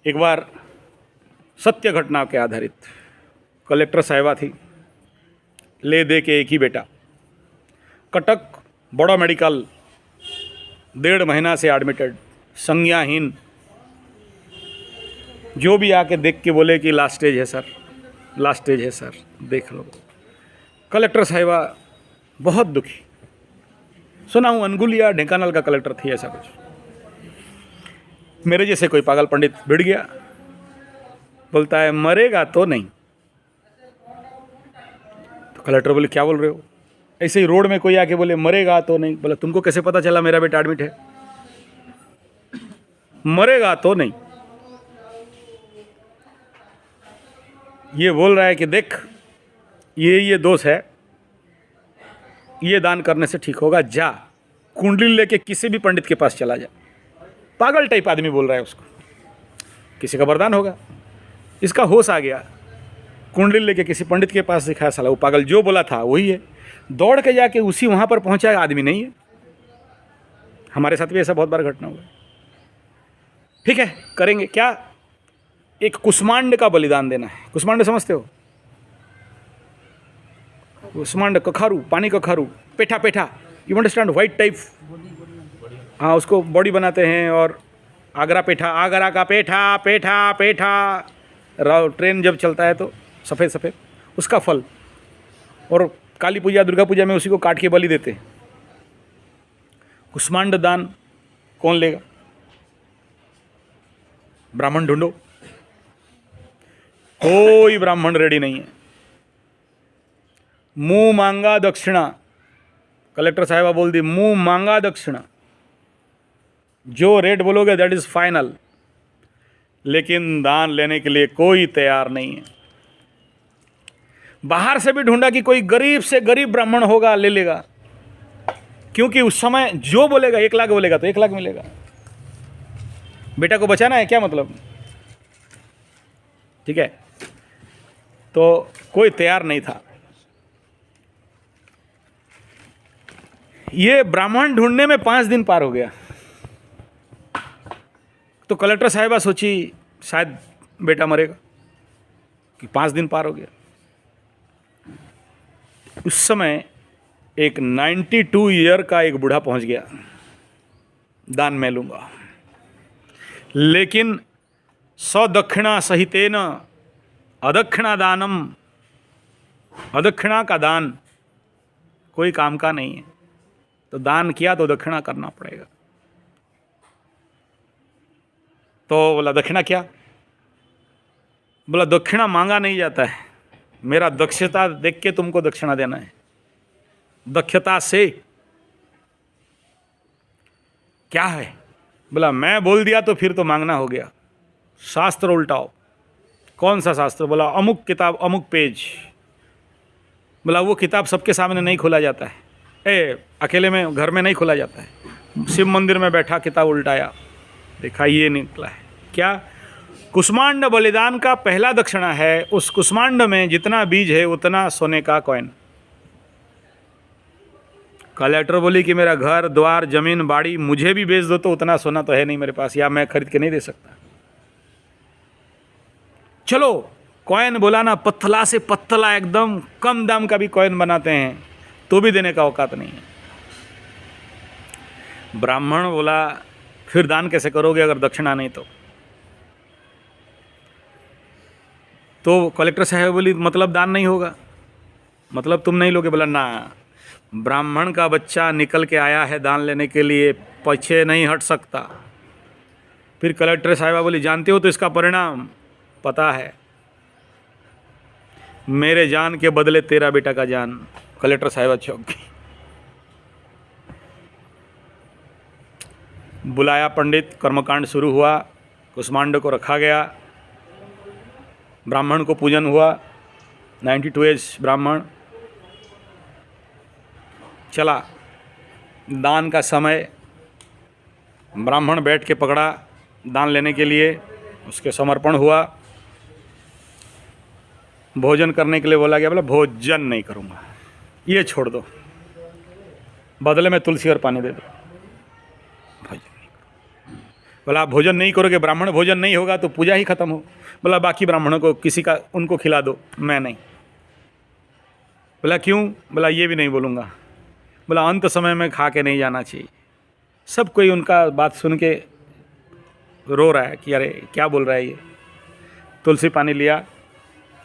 एक बार सत्य घटना के आधारित कलेक्टर साहिबा थी, ले दे के एक ही बेटा, कटक बड़ा मेडिकल 1.5 महीना से एडमिटेड, संज्ञाहीन। जो भी आके देख के बोले कि लास्ट स्टेज है सर, लास्ट स्टेज है सर, देख लो। कलेक्टर साहिबा बहुत दुखी। सुना हूँ अनगुल या ढेंकानाल का कलेक्टर थी, ऐसा कुछ। मेरे जैसे कोई पागल पंडित भिड़ गया, बोलता है मरेगा तो नहीं। तो कलेक्टर बोले क्या बोल रहे हो? ऐसे ही रोड में कोई आके बोले मरेगा तो नहीं। बोला तुमको कैसे पता चला मेरा बेटा एडमिट है? मरेगा तो नहीं। ये बोल रहा है कि देख ये दोष है, ये दान करने से ठीक होगा, जा कुंडली लेके किसी भी पंडित के पास चला जा। पागल टाइप आदमी बोल रहा है उसको, किसी का वरदान होगा। इसका होश आ गया, कुंडली लेके किसी पंडित के पास दिखाया, साला वो पागल जो बोला था वही है। दौड़ के जाके उसी वहाँ पर पहुँचा, आदमी नहीं है। हमारे साथ भी ऐसा बहुत बार घटना हुआ। ठीक है, करेंगे क्या? एक कुष्मांड का बलिदान देना है। कुष्मांड समझते हो? कुष्मांड, कखारू, पानी कखारू, पेठा पेठा, यू अंडरस्टैंड, वाइट टाइप। हाँ, उसको बॉडी बनाते हैं। और आगरा पेठा, आगरा का पेठा, पेठा पेठा, ट्रेन जब चलता है तो सफ़ेद सफ़ेद, उसका फल। और काली पूजा, दुर्गा पूजा में उसी को काट के बलि देते हैं। कुष्मांड दान कौन लेगा? ब्राह्मण ढूंढो। कोई ब्राह्मण रेडी नहीं है। मुंह मांगा दक्षिणा, कलेक्टर साहिबा बोल दी, मुंह मांगा दक्षिणा। जो रेट बोलोगे दैट इज फाइनल। लेकिन दान लेने के लिए कोई तैयार नहीं है। बाहर से भी ढूंढा कि कोई गरीब से गरीब ब्राह्मण होगा, ले लेगा। क्योंकि उस समय जो बोलेगा 1 लाख बोलेगा तो 1 लाख मिलेगा। बेटा को बचाना है, क्या मतलब? ठीक है, तो कोई तैयार नहीं था। ये ब्राह्मण ढूंढने में 5 दिन पार हो गया। तो कलेक्टर साहिबा सोची शायद बेटा मरेगा, कि 5 दिन पार हो गया। उस समय एक 92 ईयर का एक बूढ़ा पहुंच गया, दान मैं लूंगा, लेकिन सदक्षिणा सहितेन अदक्षिणा दानम, अदक्षिणा का दान कोई काम का नहीं है। तो दान किया तो दक्षिणा करना पड़ेगा। तो बोला दक्षिणा क्या? बोला दक्षिणा मांगा नहीं जाता है, मेरा दक्षता देख के तुमको दक्षिणा देना है, दक्षता से। क्या है? बोला मैं बोल दिया तो फिर तो मांगना हो गया। शास्त्र उल्टाओ। कौन सा शास्त्र? बोला अमुक किताब, अमुक पेज। बोला वो किताब सबके सामने नहीं खोला जाता है, अकेले में घर में नहीं खोला जाता है। शिव मंदिर में बैठा किताब उल्टाया, देखा ये निकला है। क्या? कुष्मांड बलिदान का पहला दक्षिणा है। उस कुष्मांड में जितना बीज है उतना सोने का कॉइन। कलेक्टर बोली कि मेरा घर द्वार जमीन बाड़ी मुझे भी बेच दो तो उतना सोना तो है नहीं मेरे पास, या मैं खरीद के नहीं दे सकता। चलो कॉइन बोला ना, पतला से पतला एकदम कम दाम का भी कॉइन बनाते हैं तो भी देने का औकात नहीं है। ब्राह्मण बोला फिर दान कैसे करोगे अगर दक्षिणा नहीं तो कलेक्टर साहब बोली मतलब दान नहीं होगा, मतलब तुम नहीं लोगे? बोला ना, ब्राह्मण का बच्चा निकल के आया है दान लेने के लिए, पीछे नहीं हट सकता। फिर कलेक्टर साहिबा बोली जानते हो तो इसका परिणाम पता है, मेरे जान के बदले तेरा बेटा का जान। कलेक्टर साहिबा चौंक गई। बुलाया पंडित, कर्मकांड शुरू हुआ, कुष्मांड को रखा गया, ब्राह्मण को पूजन हुआ। 92 एज ब्राह्मण। चला दान का समय, ब्राह्मण बैठ के पकड़ा दान लेने के लिए, उसके समर्पण हुआ। भोजन करने के लिए बोला गया, बोला भोजन नहीं करूँगा, ये छोड़ दो, बदले में तुलसी और पानी दे दो, भोजन नहीं करूँगा। बोला आप भोजन नहीं करोगे, ब्राह्मण भोजन नहीं होगा तो पूजा ही खत्म हो। बोला बाकी ब्राह्मणों को किसी का उनको खिला दो, मैं नहीं। बोला क्यों? बोला ये भी नहीं बोलूँगा। बोला अंत समय में खा के नहीं जाना चाहिए। सब कोई उनका बात सुन के रो रहा है कि अरे क्या बोल रहा है ये। तुलसी पानी लिया,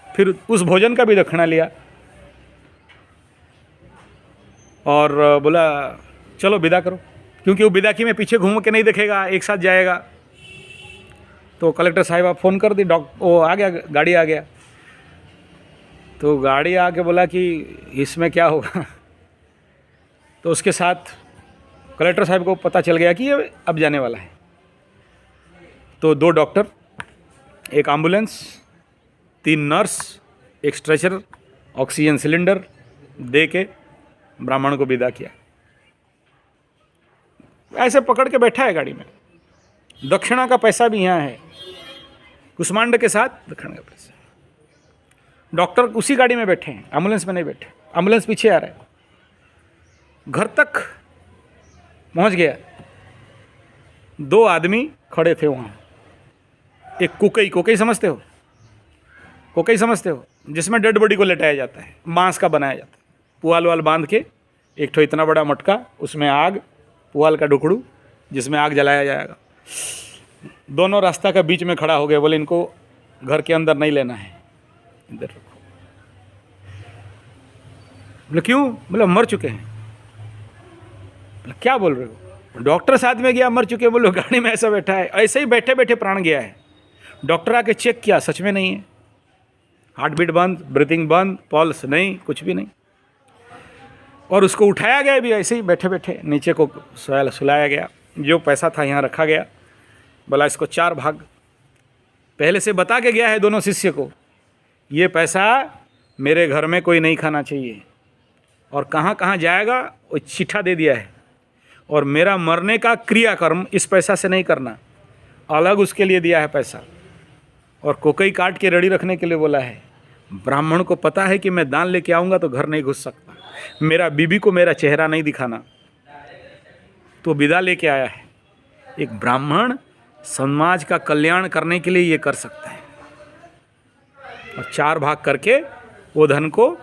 फिर उस भोजन का भी दक्षिणा लिया और बोला चलो विदा करो, क्योंकि वो विदा की में पीछे घूम के नहीं देखेगा, एक साथ जाएगा। तो कलेक्टर साहिबा फ़ोन कर दी, वो आ गया, गाड़ी आ गया। तो गाड़ी आके बोला कि इसमें क्या होगा। तो उसके साथ कलेक्टर साहब को पता चल गया कि ये अब जाने वाला है। तो 2 डॉक्टर, एक एम्बुलेंस, 3 नर्स, एक स्ट्रेचर, ऑक्सीजन सिलेंडर दे के ब्राह्मण को विदा किया। ऐसे पकड़ के बैठा है गाड़ी में। दक्षिणा का पैसा भी यहाँ है, कुष्मांड के साथ दक्षिणा का पैसा। डॉक्टर उसी गाड़ी में बैठे हैं, एम्बुलेंस में नहीं बैठे। एम्बुलेंस पीछे आ रहा है। घर तक पहुँच गया। 2 आदमी खड़े थे वहाँ। एक कोकई समझते हो? कोकई समझते हो? जिसमें डेड बॉडी को लेटाया जाता है, बांस का बनाया जाता है, पुआल वाल बांध के, एक ठो इतना बड़ा मटका, उसमें आग, पुआल का ढुकड़ू जिसमें आग जलाया जाएगा। दोनों रास्ता का बीच में खड़ा हो गए। बोले इनको घर के अंदर नहीं लेना है, इधर रखो। बोले क्यों? बोले मर चुके हैं। बोले क्या बोल रहे हो? डॉक्टर साथ में गया, मर चुके। बोलो गाड़ी में ऐसा बैठा है, ऐसे ही बैठे बैठे प्राण गया है। डॉक्टर आके चेक किया, सच में नहीं है, हार्ट बीट बंद, ब्रीथिंग बंद, पल्स नहीं, कुछ भी नहीं। और उसको उठाया गया भी ऐसे ही बैठे बैठे, नीचे को सुलाया गया। जो पैसा था यहाँ रखा गया। बोला इसको 4 भाग, पहले से बता के गया है दोनों शिष्य को, ये पैसा मेरे घर में कोई नहीं खाना चाहिए, और कहाँ कहाँ जाएगा वो चिट्ठा दे दिया है। और मेरा मरने का क्रियाकर्म इस पैसा से नहीं करना, अलग उसके लिए दिया है पैसा। और कोकई काट के रेडी रखने के लिए बोला है। ब्राह्मण को पता है कि मैं दान लेके आऊँगा तो घर नहीं घुस सकता, मेरा बीबी को मेरा चेहरा नहीं दिखाना, तो विदा लेके आया है। एक ब्राह्मण समाज का कल्याण करने के लिए ये कर सकता है। और 4 भाग करके वो धन को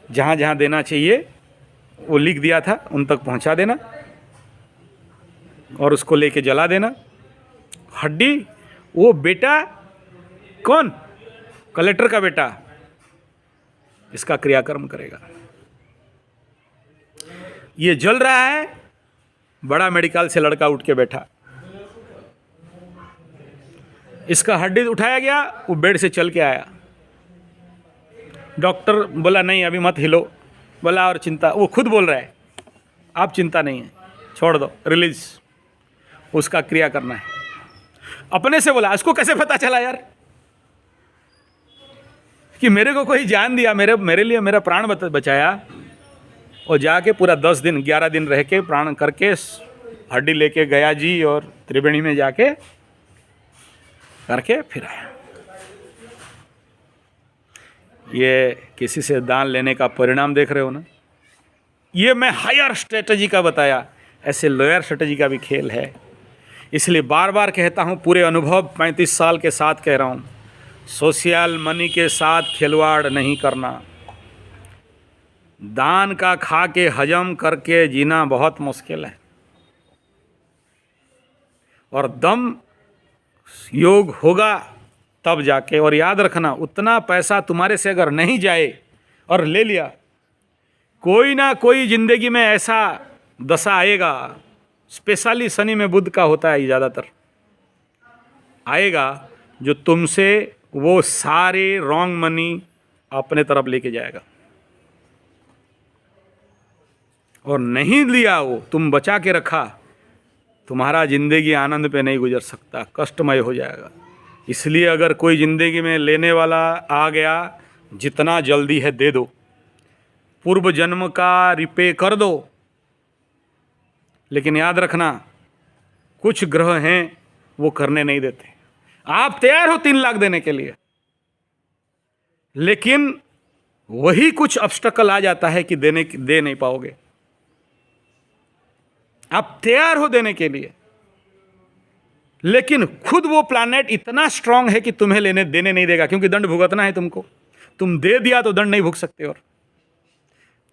जहाँ जहाँ देना चाहिए वो लिख दिया था, उन तक पहुँचा देना और उसको लेके जला देना। हड्डी वो बेटा, कौन? कलेक्टर का बेटा इसका क्रियाकर्म करेगा। ये जल रहा है, बड़ा मेडिकल से लड़का उठ के बैठा, इसका हड्डी उठाया गया, वो बेड से चल के आया। डॉक्टर बोला नहीं अभी मत हिलो। बोला और चिंता, वो खुद बोल रहा है आप चिंता नहीं है, छोड़ दो, रिलीज, उसका क्रिया करना है। अपने से बोला। इसको कैसे पता चला यार कि मेरे को कोई जान दिया, मेरे लिए मेरा प्राण बचाया। और जाके पूरा 10 दिन 11 दिन रह के प्राण करके हड्डी लेके गया जी, और त्रिवेणी में जाके करके फिर आया। ये किसी से दान लेने का परिणाम देख रहे हो ना। ये मैं हायर स्ट्रेटजी का बताया, ऐसे लोअर स्ट्रेटजी का भी खेल है। इसलिए बार बार कहता हूँ, पूरे अनुभव 35 साल के साथ कह रहा हूँ, सोशल मनी के साथ खिलवाड़ नहीं करना। दान का खा के हजम करके जीना बहुत मुश्किल है। और दम योग होगा तब जाके। और याद रखना, उतना पैसा तुम्हारे से अगर नहीं जाए और ले लिया, कोई ना कोई जिंदगी में ऐसा दशा आएगा, स्पेशली शनि में बुध का होता है ज़्यादातर, आएगा जो तुमसे वो सारे रॉन्ग मनी अपने तरफ लेके जाएगा। और नहीं लिया वो, तुम बचा के रखा, तुम्हारा ज़िंदगी आनंद पे नहीं गुजर सकता, कष्टमय हो जाएगा। इसलिए अगर कोई ज़िंदगी में लेने वाला आ गया, जितना जल्दी है दे दो, पूर्व जन्म का रिपे कर दो। लेकिन याद रखना, कुछ ग्रह हैं वो करने नहीं देते। आप तैयार हो 3 लाख देने के लिए, लेकिन वही कुछ ऑब्स्टेकल आ जाता है कि दे नहीं पाओगे। आप तैयार हो देने के लिए, लेकिन खुद वो प्लैनेट इतना स्ट्रांग है कि तुम्हें लेने देने नहीं देगा, क्योंकि दंड भुगतना है तुमको। तुम दे दिया तो दंड नहीं भुग सकते, और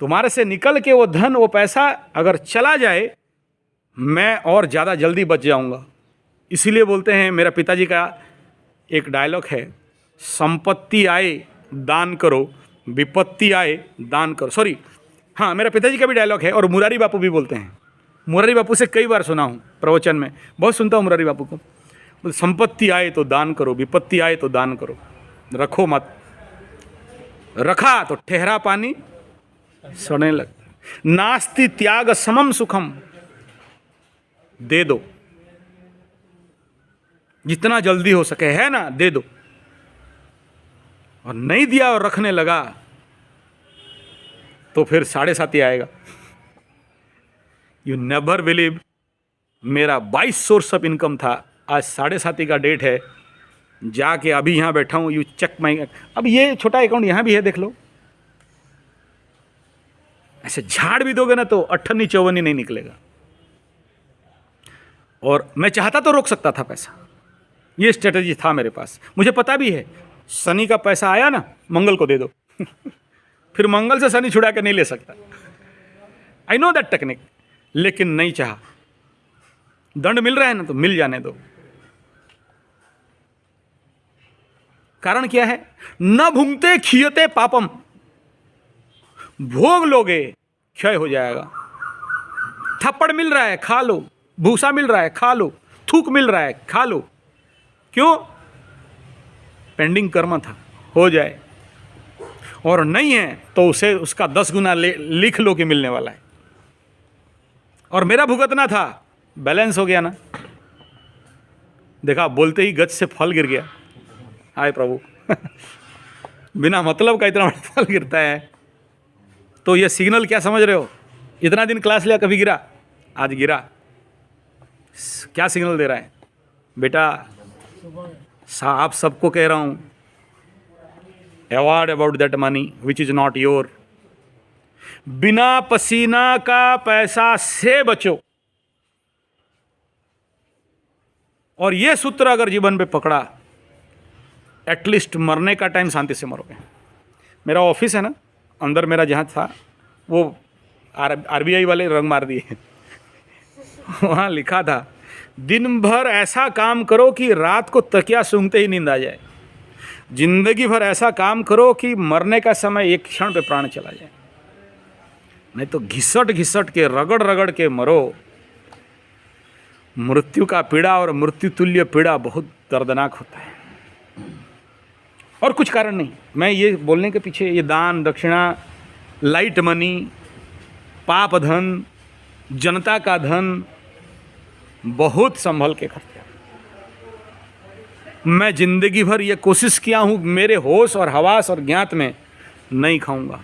तुम्हारे से निकल के वो धन, वो पैसा अगर चला जाए, मैं और ज़्यादा जल्दी बच जाऊंगा। इसीलिए बोलते हैं, मेरा पिताजी का एक डायलॉग है, संपत्ति आए दान करो, विपत्ति आए दान करो। सॉरी, हाँ, मेरा पिताजी का भी डायलॉग है, और मुरारी बापू भी बोलते हैं। मुरारी बापू से कई बार सुना हूँ प्रवचन में, बहुत सुनता हूँ मुरारी बापू को। संपत्ति आए तो दान करो, विपत्ति आए तो दान करो, रखो मत। रखा तो ठहरा पानी सड़ने लग। नास्ति त्याग समम सुखम, दे दो जितना जल्दी हो सके, है ना, दे दो। और नहीं दिया और रखने लगा तो फिर 7.5 आएगा। यू नेवर बिलीव, मेरा 22 सोर्स ऑफ इनकम था, आज 7.5 का डेट है, जाके अभी यहाँ बैठा हूँ, यू चेक माई। अब ये छोटा अकाउंट यहाँ भी है, देख लो। ऐसे झाड़ भी दोगे ना तो 58-54 नहीं निकलेगा। और मैं चाहता तो रोक सकता था पैसा, ये स्ट्रेटजी था मेरे पास। मुझे पता भी है, शनि का पैसा आया ना, मंगल को दे दो फिर मंगल से शनि छुड़ा के नहीं ले सकता। आई नो दैट टेक्निक, लेकिन नहीं चाहा। दंड मिल रहा है ना तो मिल जाने दो। कारण क्या है? न भुंगते खियते पापम, भोग लोगे क्षय हो जाएगा। थप्पड़ मिल रहा है खा लो, भूसा मिल रहा है खा लो, थूक मिल रहा है खा लो। क्यों? पेंडिंग कर्म था, हो जाए। और नहीं है तो उसे उसका 10 गुना लिख लो कि मिलने वाला है। और मेरा भुगतना था, बैलेंस हो गया ना। देखा, बोलते ही गज से फल गिर गया। हाय प्रभु बिना मतलब का इतना बड़ा फल गिरता है। तो ये सिग्नल क्या समझ रहे हो? इतना दिन क्लास लिया, कभी गिरा? आज गिरा। क्या सिग्नल दे रहा है? बेटा, आप सबको कह रहा हूं, avoid about that money which is not your. बिना पसीना का पैसा से बचो। और ये सूत्र अगर जीवन पे पकड़ा, एटलीस्ट मरने का टाइम शांति से मरोगे। मेरा ऑफिस है ना, अंदर मेरा जहाँ था, वो RBI वाले रंग मार दिए वहाँ लिखा था, दिन भर ऐसा काम करो कि रात को तकिया सूंघते ही नींद आ जाए। जिंदगी भर ऐसा काम करो कि मरने का समय एक क्षण पे प्राण चला जाए। नहीं तो घिसट घिसट के, रगड़ रगड़ के मरो। मृत्यु का पीड़ा और मृत्यु तुल्य पीड़ा बहुत दर्दनाक होता है। और कुछ कारण नहीं। मैं ये बोलने के पीछे, ये दान दक्षिणा, लाइट मनी, पाप धन, जनता का धन, बहुत संभल के खर्चा। मैं जिंदगी भर ये कोशिश किया हूँ, मेरे होश और हवास और ज्ञात में नहीं खाऊंगा,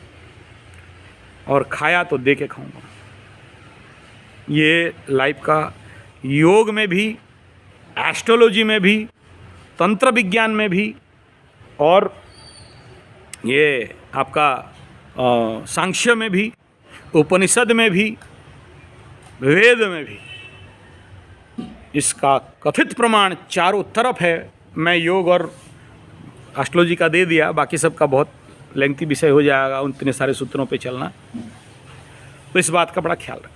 और खाया तो दे के खाऊंगा। ये लाइफ का, योग में भी, एस्ट्रोलॉजी में भी, तंत्र विज्ञान में भी, और ये आपका सांख्य में भी, उपनिषद में भी, वेद में भी इसका कथित प्रमाण चारों तरफ है। मैं योग और एस्ट्रोलॉजी का दे दिया, बाकी सब का बहुत लेंथी विषय हो जाएगा, उन इतने सारे सूत्रों पे चलना। तो इस बात का बड़ा ख्याल रखें।